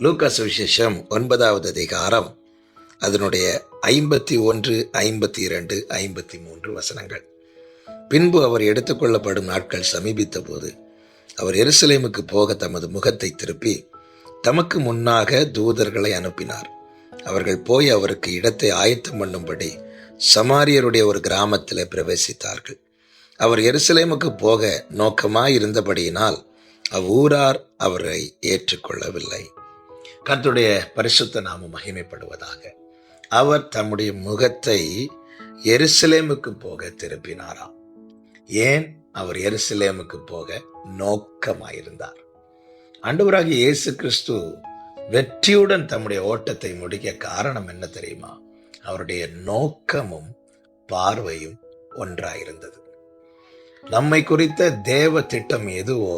லூக்கா சுவிசேஷம் 9வது அதிகாரம் அதனுடைய 51, 52, 53 வசனங்கள். பின்பு அவர் எடுத்துக்கொள்ளப்படும் நாட்கள் சமீபித்த போது அவர் எருசலேமுக்கு போக தமது முகத்தை திருப்பி தமக்கு முன்னாக தூதர்களை அனுப்பினார். அவர்கள் போய் அவருக்கு இடத்தை ஆயத்தம் பண்ணும்படி சமாரியருடைய ஒரு கிராமத்தில் பிரவேசித்தார்கள். அவர் எருசலேமுக்கு போக நோக்கமாயிருந்தபடியினால் அவ்வூரார் அவரை ஏற்றுக்கொள்ளவில்லை. கர்த்தருடைய பரிசுத்த நாமம் மகிமைப்படுவதாக. அவர் தம்முடைய முகத்தை எருசலேமுக்கு போக திருப்பினாராம். ஏன் அவர் எருசலேமுக்கு போக நோக்கமாயிருந்தார்? ஆண்டவராகிய இயேசு கிறிஸ்து வெற்றியுடன் தம்முடைய ஓட்டத்தை முடிக்க காரணம் என்ன தெரியுமா? அவருடைய நோக்கமும் பார்வையும் ஒன்றாயிருந்தது. நம்மை குறித்த தேவ திட்டம் எதுவோ